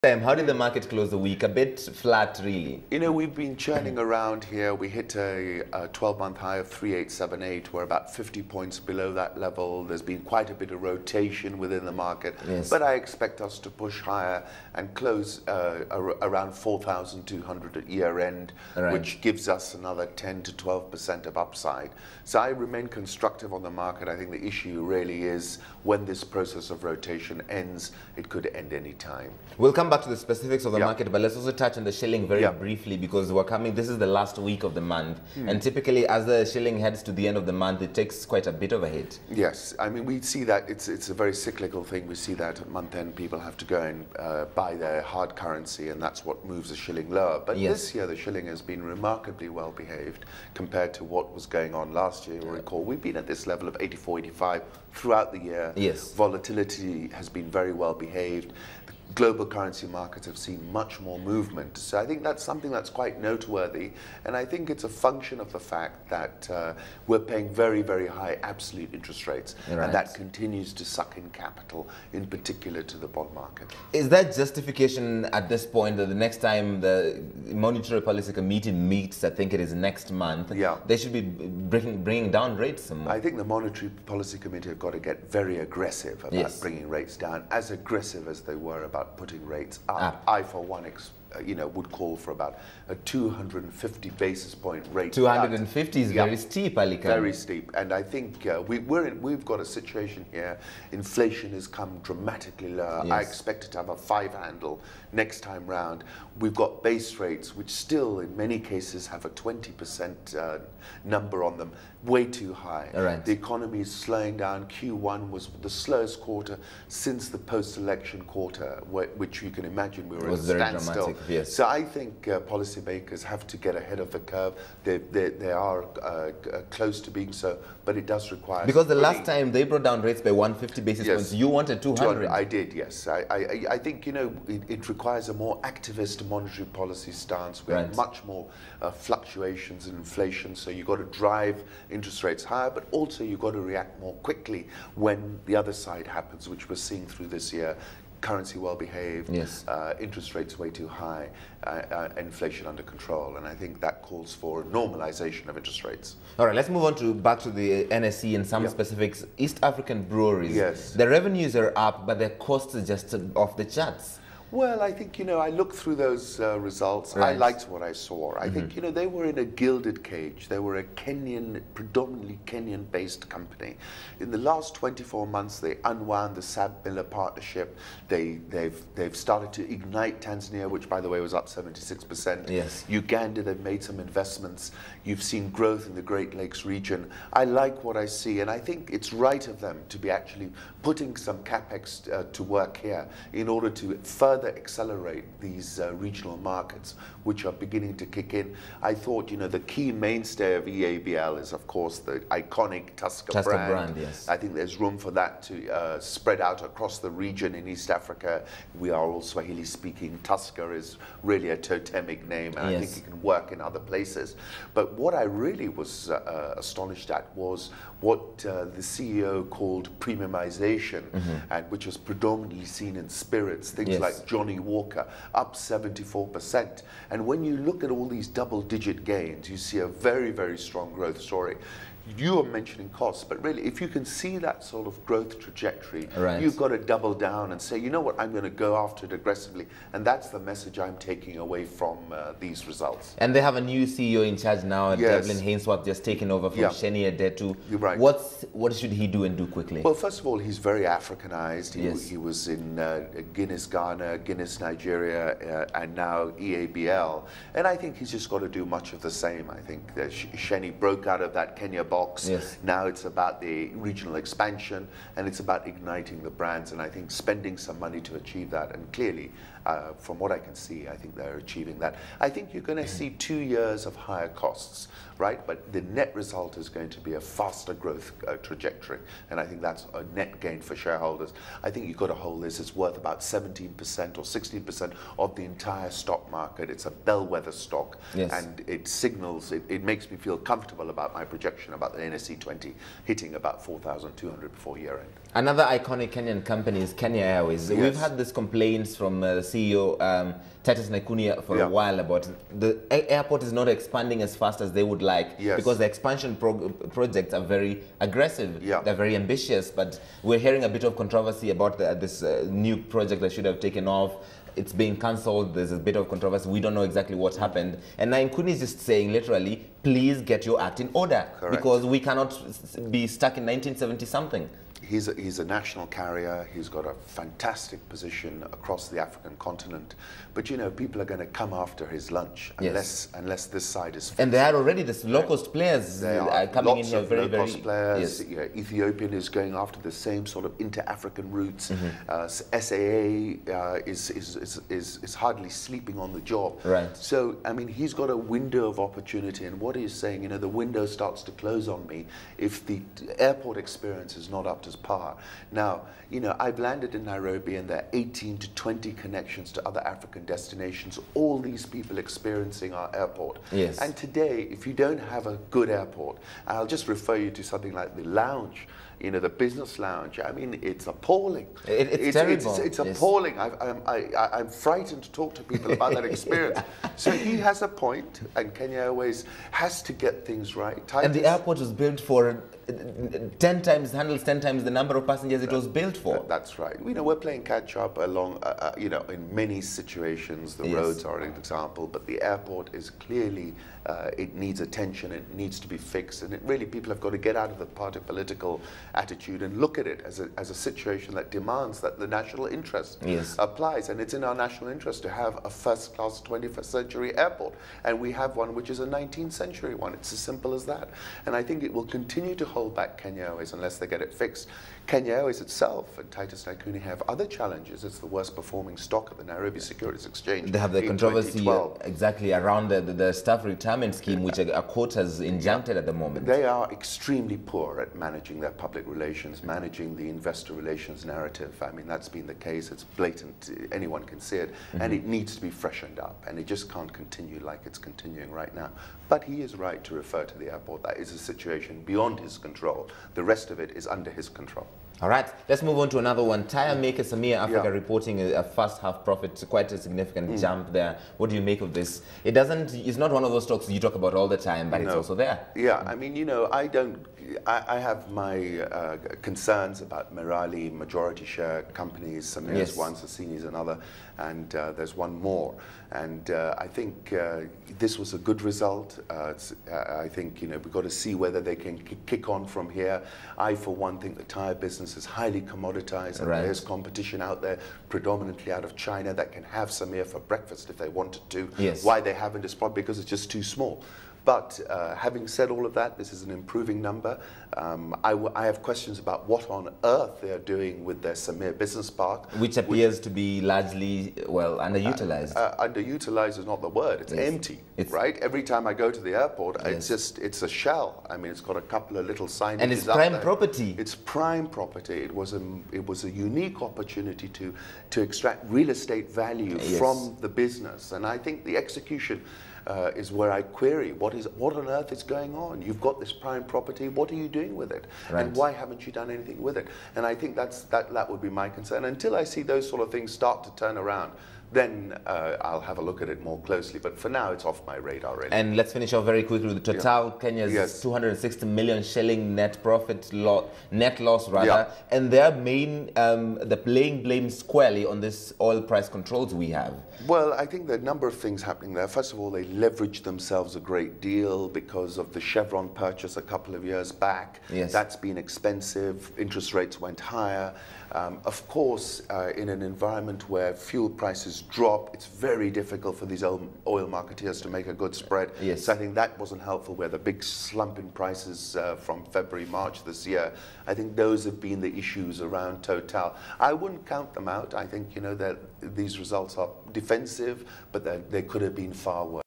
How did the market close the week? A bit flat, really. You know, we've been churning around here. We hit a 12-month high of 3878. We're about 50 points below that level. There's been quite a bit of rotation within the market. Yes. But I expect us to push higher and close around 4,200 at year end, Right. which gives us another 10 to 12% of upside. So I remain constructive on the market. I think the issue really is when this process of rotation ends, it could end any time. We'll come back to the specifics of the Yeah. market, but let's also touch on the shilling very briefly, because this is the last week of the month. And typically, as the shilling heads to the end of the month, it takes quite a bit of a hit. Yes, I mean, we see that it's a very cyclical thing. We see that at month end, people have to go and buy their hard currency, and that's what moves the shilling lower. But this year, the shilling has been remarkably well behaved compared to what was going on last year. You'll recall, we've been at this level of 84, 85 throughout the year. Yes. Volatility has been very well behaved. Global currency markets have seen much more movement. So I think that's something that's quite noteworthy. And I think it's a function of the fact that we're paying very, very high absolute interest rates. Right. And that continues to suck in capital, in particular to the bond market. Is that justification at this point that the next time the Monetary Policy Committee meets, I think it is next month, they should be bringing down rates some more? I think the Monetary Policy Committee have got to get very aggressive about bringing rates down, as aggressive as they were about putting rates up. I, for one, would call for about a 250 basis point rate. 250 is very steep, Aly-Khan. Very steep, and I think we've got a situation here. Inflation has come dramatically lower. Yes. I expect it to have a 5 handle next time round. We've got base rates, which still, in many cases, have a 20% number on them, way too high. Right. The economy is slowing down. Q1 was the slowest quarter since the post-election quarter, which you can imagine we were at a standstill. Yes. So I think policymakers have to get ahead of the curve. They are close to being so, but it does require... Because the last time they brought down rates by 150 basis points, you wanted 200. I did, yes. I think, it requires a more activist monetary policy stance. We have much more fluctuations in inflation, so you've got to drive interest rates higher, but also you've got to react more quickly when the other side happens, which we're seeing through this year. Currency well behaved, interest rates way too high, inflation under control, and I think that calls for normalization of interest rates. All right, let's move on back to the NSE and some specifics. East African breweries, yes, the revenues are up, but their costs are just off the charts. Well, I think, I looked through those results. I liked what I saw. I think, they were in a gilded cage. They were a predominantly Kenyan-based company. In the last 24 months, they unwound the SAB Miller partnership. They've started to ignite Tanzania, which, by the way, was up 76%. Yes. Uganda, they've made some investments. You've seen growth in the Great Lakes region. I like what I see, and I think it's right of them to be actually putting some capex to work here in order to further accelerate these regional markets, which are beginning to kick in. I thought, the key mainstay of EABL is, of course, the iconic Tusker brand. Yes. I think there's room for that to spread out across the region in East Africa. We are all Swahili speaking. Tusker is really a totemic name, and I think it can work in other places. But what I really was astonished at was what the CEO called premiumization, and which was predominantly seen in spirits, things like Johnny Walker, up 74%. And when you look at all these double-digit gains, you see a very, very strong growth story. You are mentioning costs, but really, if you can see that sort of growth trajectory, you've got to double down and say, you know what, I'm going to go after it aggressively. And that's the message I'm taking away from these results. And they have a new CEO in charge now, Devlin Hainsworth, just taken over from Sheni Adetu. Right. What should he do and do quickly? Well, first of all, he's very Africanized. He was in Guinness, Ghana, Guinness, Nigeria, and now EABL. And I think he's just got to do much of the same. I think Sheni broke out of that Kenya box. Now it's about the regional expansion, and it's about igniting the brands, and I think spending some money to achieve that. And clearly, from what I can see, I think they're achieving that. I think you're going to see 2 years of higher costs, right? But the net result is going to be a faster growth trajectory, and I think that's a net gain for shareholders. I think you've got to hold this. It's worth about 17% or 16% of the entire stock market. It's a bellwether stock, and it signals, it makes me feel comfortable about my projection about about the NSE 20 hitting about 4,200 before year end. Another iconic Kenyan company is Kenya Airways. Yes. We've had these complaints from CEO Titus Naikunia for a while about the airport is not expanding as fast as they would like, because the expansion projects are very aggressive. They're very ambitious, but we're hearing a bit of controversy about this new project that should have taken off. It's being cancelled. There's a bit of controversy. We don't know exactly what happened. And Naikunia is just saying, literally, please get your act in order. Correct. Because we cannot be stuck in 1970-something. He's a national carrier. He's got a fantastic position across the African continent. But, you know, people are going to come after his lunch unless this side is fixed. And there are already these low-cost players coming in here very, very... low-cost players. Yes. Yeah, Ethiopian is going after the same sort of inter-African routes. SAA is hardly sleeping on the job. Right. So, I mean, he's got a window of opportunity. And what he's saying, you know, the window starts to close on me if the airport experience is not up to par. Now, you know, I've landed in Nairobi and there are 18 to 20 connections to other African destinations, all these people experiencing our airport. Yes. And today, if you don't have a good airport, I'll just refer you to something like the lounge, you know, the business lounge. I mean, it's appalling. It's terrible. It's appalling. I'm frightened to talk to people about that experience. So he has a point, and Kenya Airways has to get things right. And the airport was built for 10 times, handles 10 times the number of passengers it was built for. That's right. You know, we're playing catch up along, you know, in many situations. The roads are an example, but the airport is clearly, it needs attention, it needs to be fixed, and really people have got to get out of the party political attitude and look at it as a situation that demands that the national interest applies. And it's in our national interest to have a first-class 21st century airport. And we have one which is a 19th century one. It's as simple as that. And I think it will continue to hold back Kenya Airways unless they get it fixed. Kenya Airways itself and Titus Naikunia have other challenges. It's the worst performing stock at the Nairobi Securities Exchange. They have the controversy exactly around the staff retirement scheme, which a court has injuncted at the moment. They are extremely poor at managing their public relations, managing the investor relations narrative. I mean, that's been the case. It's blatant. Anyone can see it. And it needs to be freshened up. And it just can't continue like it's continuing right now. But he is right to refer to the airport. That is a situation beyond his control. The rest of it is under his control. All right, let's move on to another one. Tire maker Samia Africa reporting a first half profit, quite a significant jump there. What do you make of this? It's not one of those stocks you talk about all the time, but it's also there. Yeah, I mean, you know, I have my concerns about Merali majority share companies. Samia is one, Sassini is another, and there's one more. And I think this was a good result. I think, you know, we've got to see whether they can kick on from here. I, for one, think the tire business is highly commoditized, and there's competition out there, predominantly out of China, that can have Samir for breakfast if they wanted to. Why they haven't is probably because it's just too small. But having said all of that, this is an improving number. I have questions about what on earth they are doing with their Samir Business Park. Which appears to be largely, well, underutilized. Underutilized is not the word. It's empty, right? Every time I go to the airport, it's a shell. I mean, it's got a couple of little signages. And it's prime property. It's prime property. It was a unique opportunity to extract real estate value from the business. And I think the execution is where I query what on earth is going on. You've got this prime property. What are you doing with it? And why haven't you done anything with it? And I think that would be my concern. Until I see those sort of things start to turn around, then I'll have a look at it more closely. But for now, it's off my radar, really. And let's finish off very quickly with Total, Kenya's 260 million shilling net loss, and their main, they're laying blame squarely on this oil price controls we have. Well, I think there are a number of things happening there. First of all, they leveraged themselves a great deal because of the Chevron purchase a couple of years back. That's been expensive. Interest rates went higher. Of course, in an environment where fuel prices drop, it's very difficult for these oil marketeers to make a good spread. So I think that wasn't helpful. We had a big slump in prices from February, March this year. I think those have been the issues around Total. I wouldn't count them out. I think, you know, that these results are defensive, but they could have been far worse.